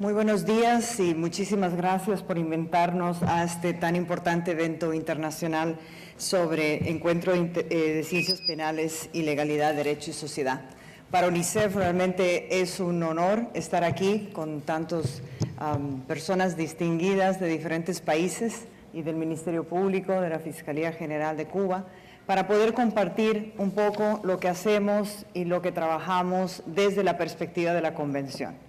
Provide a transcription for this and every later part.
Muy buenos días y muchísimas gracias por invitarnos a este tan importante evento internacional sobre encuentro de ciencias penales y legalidad, derecho y sociedad. Para UNICEF realmente es un honor estar aquí con tantas personas distinguidas de diferentes países y del Ministerio Público, de la Fiscalía General de Cuba, para poder compartir un poco lo que hacemos y lo que trabajamos desde la perspectiva de la Convención.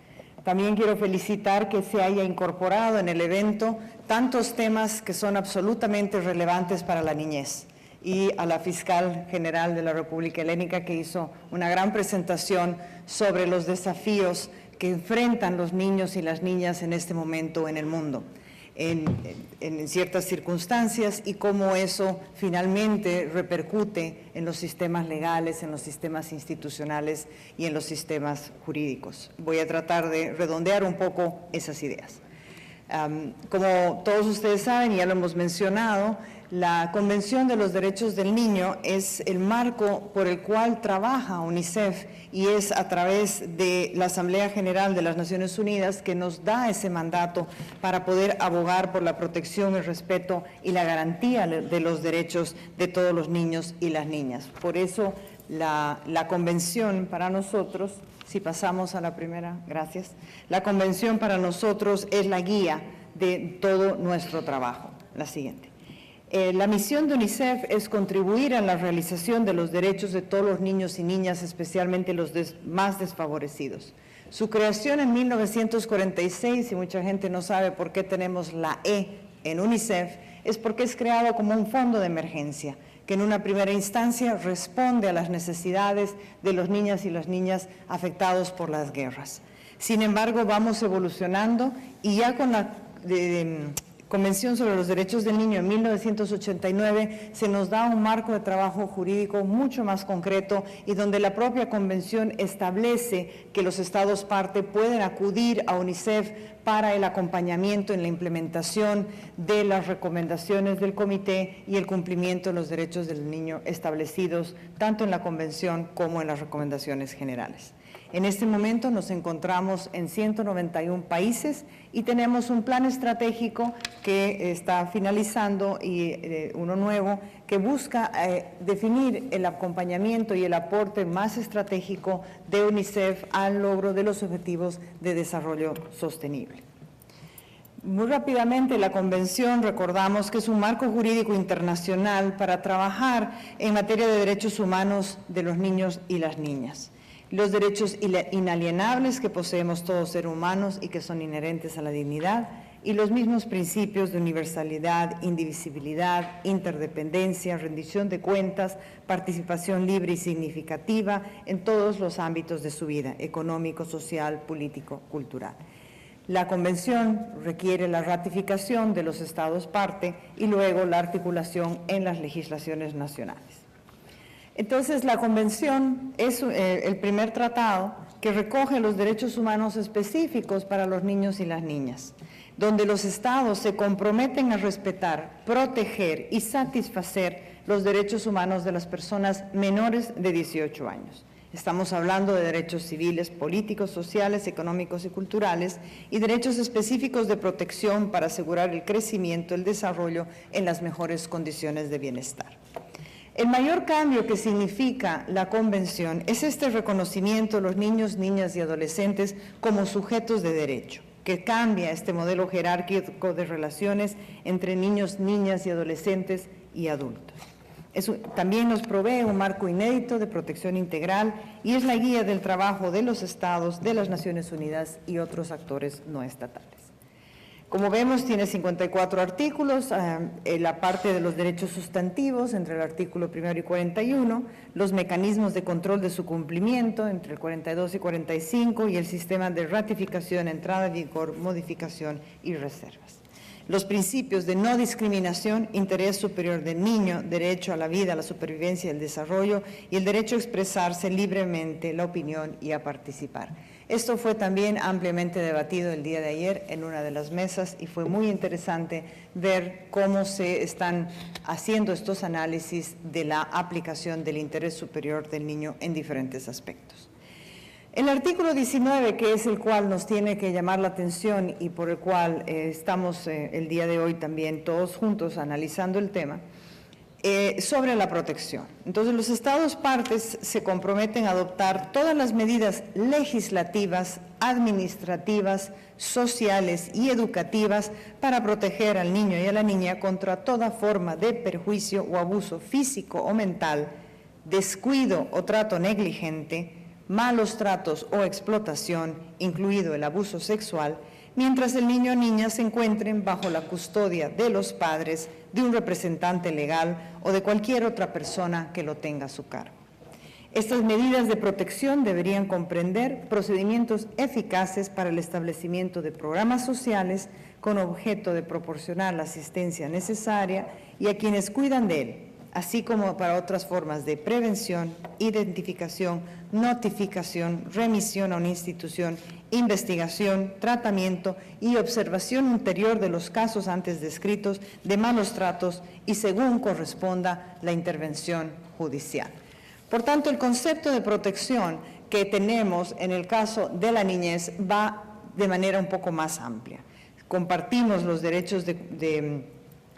También quiero felicitar que se haya incorporado en el evento tantos temas que son absolutamente relevantes para la niñez, y a la Fiscal General de la República Helénica, que hizo una gran presentación sobre los desafíos que enfrentan los niños y las niñas en este momento en el mundo, en ciertas circunstancias, y cómo eso finalmente repercute en los sistemas legales, en los sistemas institucionales y en los sistemas jurídicos. Voy a tratar de redondear un poco esas ideas. Como todos ustedes saben, y ya lo hemos mencionado, la Convención de los Derechos del Niño es el marco por el cual trabaja UNICEF, y es a través de la Asamblea General de las Naciones Unidas que nos da ese mandato para poder abogar por la protección, el respeto y la garantía de los derechos de todos los niños y las niñas. Por eso la Convención para nosotros, si pasamos a la primera, gracias. La Convención para nosotros es la guía de todo nuestro trabajo. La siguiente. La misión de UNICEF es contribuir a la realización de los derechos de todos los niños y niñas, especialmente los más desfavorecidos. Su creación en 1946, y mucha gente no sabe por qué tenemos la E en UNICEF, es porque es creado como un fondo de emergencia, que en una primera instancia responde a las necesidades de los niños y las niñas afectados por las guerras. Sin embargo, vamos evolucionando, y ya con la Convención sobre los Derechos del Niño en 1989 se nos da un marco de trabajo jurídico mucho más concreto, y donde la propia Convención establece que los Estados parte pueden acudir a UNICEF para el acompañamiento en la implementación de las recomendaciones del Comité y el cumplimiento de los derechos del niño establecidos tanto en la Convención como en las recomendaciones generales. En este momento nos encontramos en 191 países y tenemos un plan estratégico que está finalizando, y uno nuevo que busca definir el acompañamiento y el aporte más estratégico de UNICEF al logro de los objetivos de desarrollo sostenible. Muy rápidamente, la Convención, recordamos que es un marco jurídico internacional para trabajar en materia de derechos humanos de los niños y las niñas. Los derechos inalienables que poseemos todos seres humanos y que son inherentes a la dignidad, y los mismos principios de universalidad, indivisibilidad, interdependencia, rendición de cuentas, participación libre y significativa en todos los ámbitos de su vida, económico, social, político, cultural. La Convención requiere la ratificación de los Estados parte y luego la articulación en las legislaciones nacionales. Entonces, la Convención es el primer tratado que recoge los derechos humanos específicos para los niños y las niñas, donde los Estados se comprometen a respetar, proteger y satisfacer los derechos humanos de las personas menores de 18 años. Estamos hablando de derechos civiles, políticos, sociales, económicos y culturales, y derechos específicos de protección para asegurar el crecimiento, el desarrollo en las mejores condiciones de bienestar. El mayor cambio que significa la Convención es este reconocimiento de los niños, niñas y adolescentes como sujetos de derecho, que cambia este modelo jerárquico de relaciones entre niños, niñas y adolescentes y adultos. También nos provee un marco inédito de protección integral, y es la guía del trabajo de los Estados, de las Naciones Unidas y otros actores no estatales. Como vemos, tiene 54 artículos, la parte de los derechos sustantivos entre el artículo 1 y 41, los mecanismos de control de su cumplimiento entre el 42 y 45, y el sistema de ratificación, entrada en vigor, modificación y reservas. Los principios de no discriminación, interés superior del niño, derecho a la vida, a la supervivencia y el desarrollo, y el derecho a expresarse libremente, la opinión y a participar. Esto fue también ampliamente debatido el día de ayer en una de las mesas, y fue muy interesante ver cómo se están haciendo estos análisis de la aplicación del interés superior del niño en diferentes aspectos. El artículo 19, que es el cual nos tiene que llamar la atención y por el cual estamos el día de hoy también todos juntos analizando el tema, sobre la protección. Entonces, los Estados partes se comprometen a adoptar todas las medidas legislativas, administrativas, sociales y educativas para proteger al niño y a la niña contra toda forma de perjuicio o abuso físico o mental, descuido o trato negligente, malos tratos o explotación, incluido el abuso sexual, mientras el niño o niña se encuentren bajo la custodia de los padres, de un representante legal o de cualquier otra persona que lo tenga a su cargo. Estas medidas de protección deberían comprender procedimientos eficaces para el establecimiento de programas sociales con objeto de proporcionar la asistencia necesaria y a quienes cuidan de él, así como para otras formas de prevención, identificación, notificación, remisión a una institución, investigación, tratamiento y observación ulterior de los casos antes descritos de malos tratos y según corresponda la intervención judicial. Por tanto, el concepto de protección que tenemos en el caso de la niñez va de manera un poco más amplia. Compartimos los derechos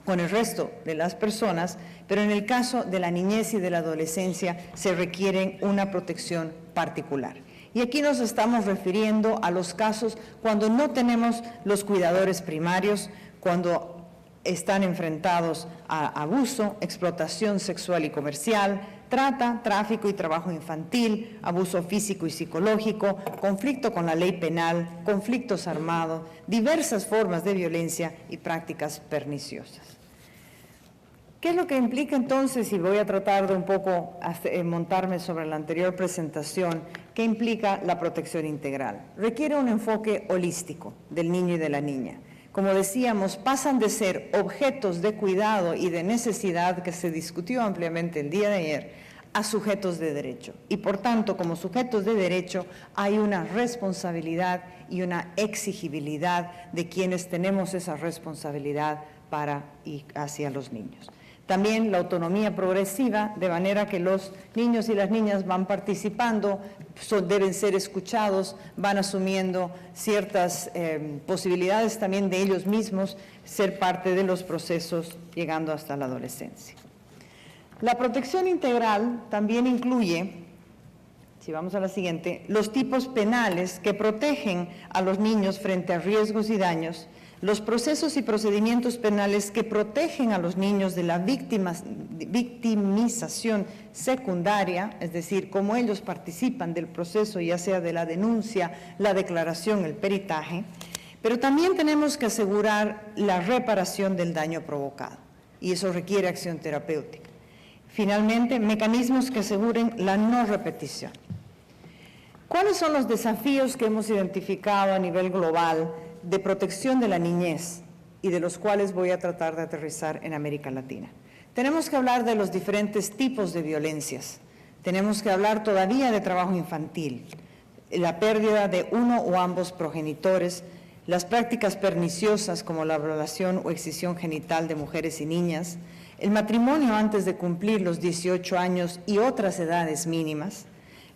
con el resto de las personas, pero en el caso de la niñez y de la adolescencia se requiere una protección particular. Y aquí nos estamos refiriendo a los casos cuando no tenemos los cuidadores primarios, cuando están enfrentados a abuso, explotación sexual y comercial, trata, tráfico y trabajo infantil, abuso físico y psicológico, conflicto con la ley penal, conflictos armados, diversas formas de violencia y prácticas perniciosas. ¿Qué es lo que implica entonces, y voy a tratar de un poco montarme sobre la anterior presentación, qué implica la protección integral? Requiere un enfoque holístico del niño y de la niña. Como decíamos, pasan de ser objetos de cuidado y de necesidad, que se discutió ampliamente el día de ayer, a sujetos de derecho. Y por tanto, como sujetos de derecho, hay una responsabilidad y una exigibilidad de quienes tenemos esa responsabilidad para y hacia los niños. También la autonomía progresiva, de manera que los niños y las niñas van participando, deben ser escuchados, van asumiendo ciertas posibilidades también de ellos mismos, ser parte de los procesos llegando hasta la adolescencia. La protección integral también incluye, si vamos a la siguiente, los tipos penales que protegen a los niños frente a riesgos y daños, los procesos y procedimientos penales que protegen a los niños de la victimización secundaria, es decir, cómo ellos participan del proceso, ya sea de la denuncia, la declaración, el peritaje, pero también tenemos que asegurar la reparación del daño provocado, y eso requiere acción terapéutica. Finalmente, mecanismos que aseguren la no repetición. ¿Cuáles son los desafíos que hemos identificado a nivel global de protección de la niñez y de los cuales voy a tratar de aterrizar en América Latina? Tenemos que hablar de los diferentes tipos de violencias. Tenemos que hablar todavía de trabajo infantil, la pérdida de uno o ambos progenitores, las prácticas perniciosas como la violación o excisión genital de mujeres y niñas, el matrimonio antes de cumplir los 18 años y otras edades mínimas,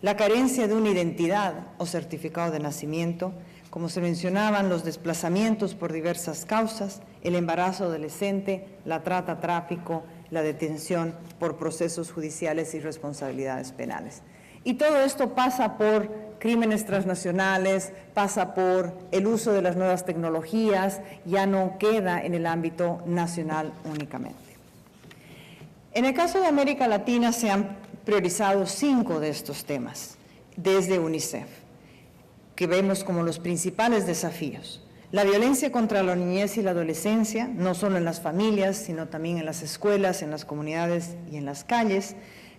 la carencia de una identidad o certificado de nacimiento, como se mencionaban, los desplazamientos por diversas causas, el embarazo adolescente, la trata, tráfico, la detención por procesos judiciales y responsabilidades penales. Y todo esto pasa por crímenes transnacionales, pasa por el uso de las nuevas tecnologías, ya no queda en el ámbito nacional únicamente. En el caso de América Latina se han priorizado 5 de estos temas desde UNICEF, que vemos como los principales desafíos. La violencia contra la niñez y la adolescencia, no solo en las familias, sino también en las escuelas, en las comunidades y en las calles,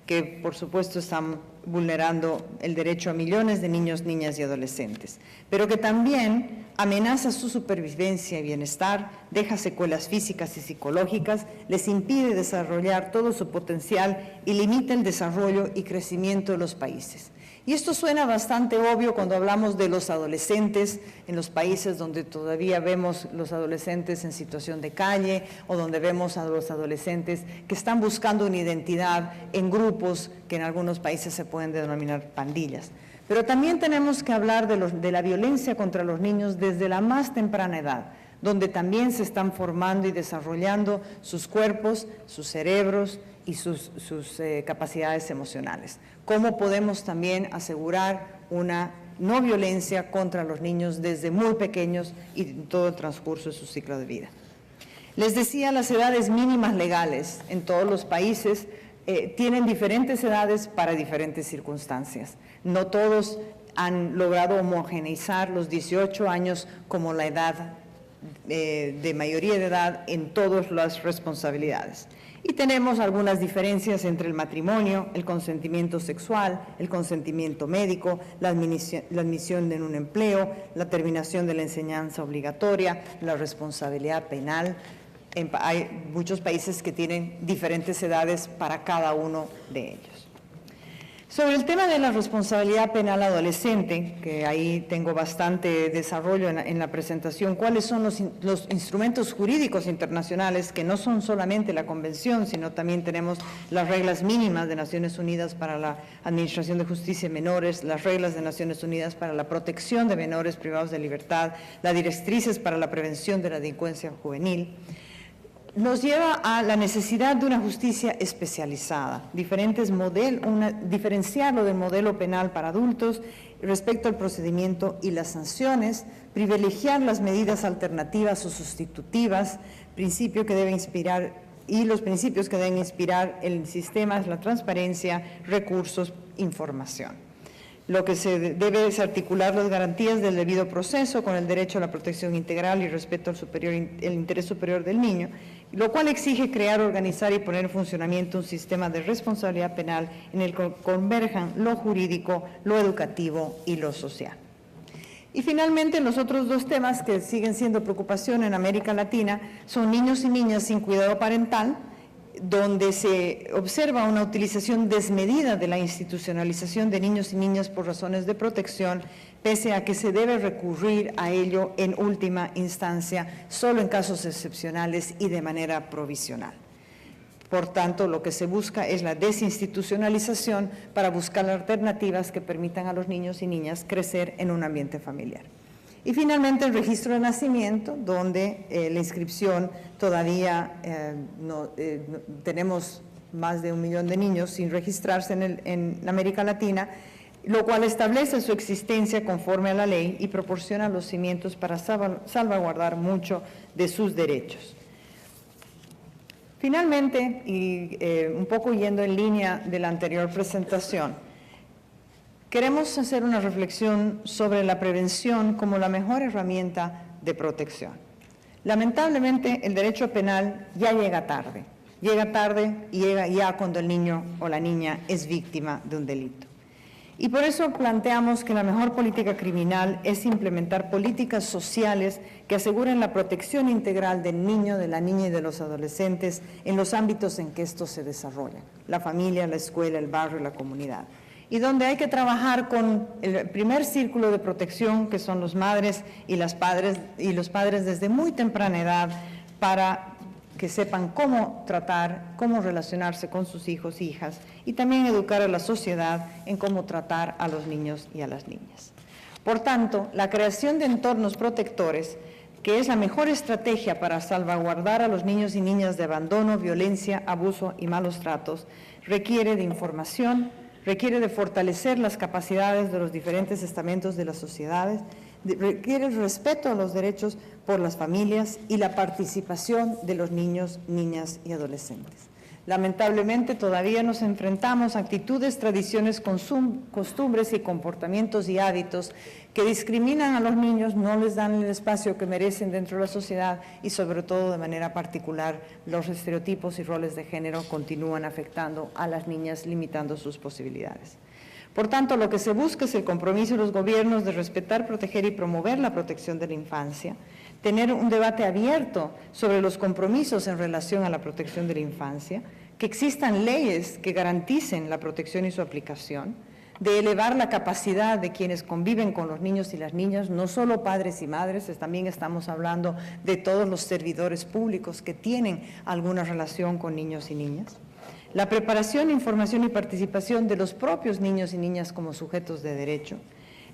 que por supuesto están vulnerando el derecho a millones de niños, niñas y adolescentes, pero que también amenaza su supervivencia y bienestar, deja secuelas físicas y psicológicas, les impide desarrollar todo su potencial y limita el desarrollo y crecimiento de los países. Y esto suena bastante obvio cuando hablamos de los adolescentes en los países donde todavía vemos los adolescentes en situación de calle o donde vemos a los adolescentes que están buscando una identidad en grupos que en algunos países se pueden denominar pandillas. Pero también tenemos que hablar de la violencia contra los niños desde la más temprana edad, donde también se están formando y desarrollando sus cuerpos, sus cerebros y sus capacidades emocionales. ¿Cómo podemos también asegurar una no violencia contra los niños desde muy pequeños y en todo el transcurso de su ciclo de vida? Les decía, las edades mínimas legales en todos los países tienen diferentes edades para diferentes circunstancias. No todos han logrado homogeneizar los 18 años como la edad de mayoría de edad en todas las responsabilidades. Y tenemos algunas diferencias entre el matrimonio, el consentimiento sexual, el consentimiento médico, la admisión en un empleo, la terminación de la enseñanza obligatoria, la responsabilidad penal. Hay muchos países que tienen diferentes edades para cada uno de ellos. Sobre el tema de la responsabilidad penal adolescente, que ahí tengo bastante desarrollo en la presentación, cuáles son los instrumentos jurídicos internacionales, que no son solamente la Convención, sino también tenemos las reglas mínimas de Naciones Unidas para la Administración de Justicia de Menores, las reglas de Naciones Unidas para la protección de menores privados de libertad, las directrices para la prevención de la delincuencia juvenil. Nos lleva a la necesidad de una justicia especializada, diferenciarlo del modelo penal para adultos respecto al procedimiento y las sanciones, privilegiar las medidas alternativas o sustitutivas, principio que debe inspirar los principios que deben inspirar el sistema es la transparencia, recursos, información. Lo que se debe es articular las garantías del debido proceso con el derecho a la protección integral y respeto al el interés superior del niño, lo cual exige crear, organizar y poner en funcionamiento un sistema de responsabilidad penal en el que converjan lo jurídico, lo educativo y lo social. Y finalmente, los otros dos temas que siguen siendo preocupación en América Latina son niños y niñas sin cuidado parental, donde se observa una utilización desmedida de la institucionalización de niños y niñas por razones de protección, pese a que se debe recurrir a ello en última instancia, solo en casos excepcionales y de manera provisional. Por tanto, lo que se busca es la desinstitucionalización para buscar alternativas que permitan a los niños y niñas crecer en un ambiente familiar. Y finalmente el registro de nacimiento, donde la inscripción todavía tenemos más de 1 millón de niños sin registrarse en América Latina, lo cual establece su existencia conforme a la ley y proporciona los cimientos para salvaguardar mucho de sus derechos. Finalmente, y un poco yendo en línea de la anterior presentación, queremos hacer una reflexión sobre la prevención como la mejor herramienta de protección. Lamentablemente, el derecho penal ya llega tarde y llega ya cuando el niño o la niña es víctima de un delito. Y por eso planteamos que la mejor política criminal es implementar políticas sociales que aseguren la protección integral del niño, de la niña y de los adolescentes en los ámbitos en que estos se desarrollan: la familia, la escuela, el barrio y la comunidad. Y donde hay que trabajar con el primer círculo de protección, que son los madres y los padres desde muy temprana edad, para que sepan cómo tratar, cómo relacionarse con sus hijos e hijas, y también educar a la sociedad en cómo tratar a los niños y a las niñas. Por tanto, la creación de entornos protectores, que es la mejor estrategia para salvaguardar a los niños y niñas de abandono, violencia, abuso y malos tratos, requiere de información, requiere de fortalecer las capacidades de los diferentes estamentos de las sociedades, requiere el respeto a los derechos por las familias y la participación de los niños, niñas y adolescentes. Lamentablemente, todavía nos enfrentamos a actitudes, tradiciones, costumbres y comportamientos y hábitos que discriminan a los niños, no les dan el espacio que merecen dentro de la sociedad y, sobre todo, de manera particular, los estereotipos y roles de género continúan afectando a las niñas, limitando sus posibilidades. Por tanto, lo que se busca es el compromiso de los gobiernos de respetar, proteger y promover la protección de la infancia, tener un debate abierto sobre los compromisos en relación a la protección de la infancia, que existan leyes que garanticen la protección y su aplicación, de elevar la capacidad de quienes conviven con los niños y las niñas, no solo padres y madres, también estamos hablando de todos los servidores públicos que tienen alguna relación con niños y niñas. la preparación, información y participación de los propios niños y niñas como sujetos de derecho,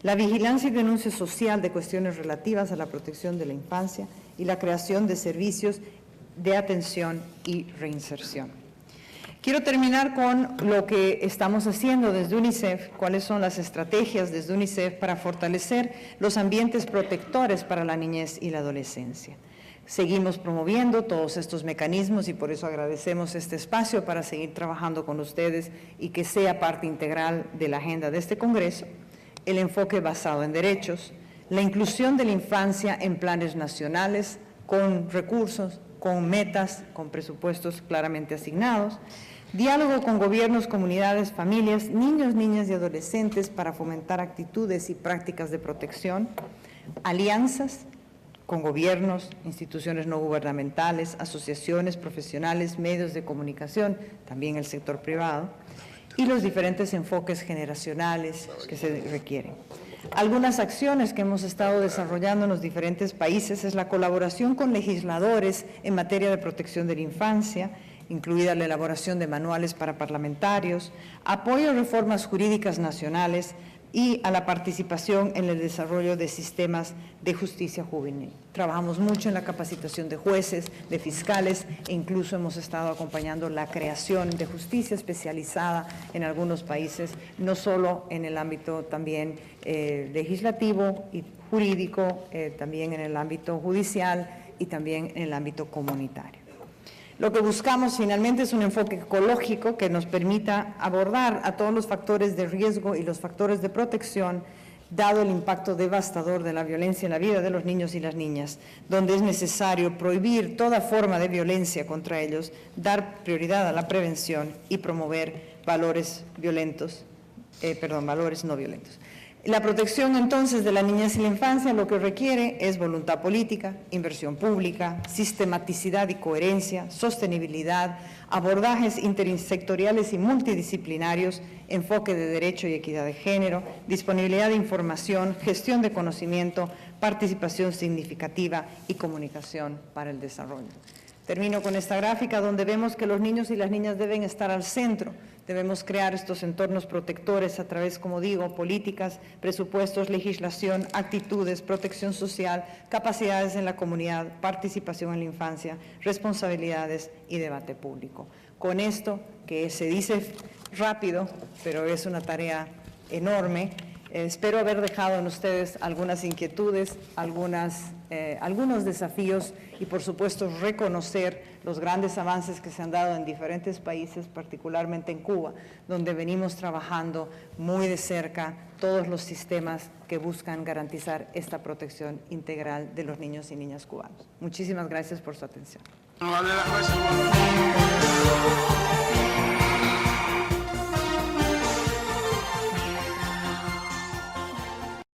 la vigilancia y denuncia social de cuestiones relativas a la protección de la infancia y la creación de servicios de atención y reinserción. Quiero terminar con lo que estamos haciendo desde UNICEF, cuáles son las estrategias desde UNICEF para fortalecer los ambientes protectores para la niñez y la adolescencia. Seguimos promoviendo todos estos mecanismos y por eso agradecemos este espacio para seguir trabajando con ustedes y que sea parte integral de la agenda de este Congreso, el enfoque basado en derechos, la inclusión de la infancia en planes nacionales con recursos, con metas, con presupuestos claramente asignados, diálogo con gobiernos, comunidades, familias, niños, niñas y adolescentes para fomentar actitudes y prácticas de protección, alianzas con gobiernos, instituciones no gubernamentales, asociaciones profesionales, medios de comunicación, también el sector privado, y los diferentes enfoques generacionales que se requieren. Algunas acciones que hemos estado desarrollando en los diferentes países es la colaboración con legisladores en materia de protección de la infancia, incluida la elaboración de manuales para parlamentarios, apoyo a reformas jurídicas nacionales y a la participación en el desarrollo de sistemas de justicia juvenil. Trabajamos mucho en la capacitación de jueces, de fiscales e incluso hemos estado acompañando la creación de justicia especializada en algunos países, no solo en el ámbito también legislativo y jurídico, también en el ámbito judicial y también en el ámbito comunitario. Lo que buscamos finalmente es un enfoque ecológico que nos permita abordar a todos los factores de riesgo y los factores de protección, dado el impacto devastador de la violencia en la vida de los niños y las niñas, donde es necesario prohibir toda forma de violencia contra ellos, dar prioridad a la prevención y promover valores no violentos. La protección entonces de la niñez y la infancia lo que requiere es voluntad política, inversión pública, sistematicidad y coherencia, sostenibilidad, abordajes intersectoriales y multidisciplinarios, enfoque de derecho y equidad de género, disponibilidad de información, gestión de conocimiento, participación significativa y comunicación para el desarrollo. Termino con esta gráfica donde vemos que los niños y las niñas deben estar al centro. Debemos crear estos entornos protectores a través, como digo, políticas, presupuestos, legislación, actitudes, protección social, capacidades en la comunidad, participación en la infancia, responsabilidades y debate público. Con esto, que se dice rápido, pero es una tarea enorme, espero haber dejado en ustedes algunas inquietudes, algunos desafíos y, por supuesto, reconocer los grandes avances que se han dado en diferentes países, particularmente en Cuba, donde venimos trabajando muy de cerca todos los sistemas que buscan garantizar esta protección integral de los niños y niñas cubanos. Muchísimas gracias por su atención.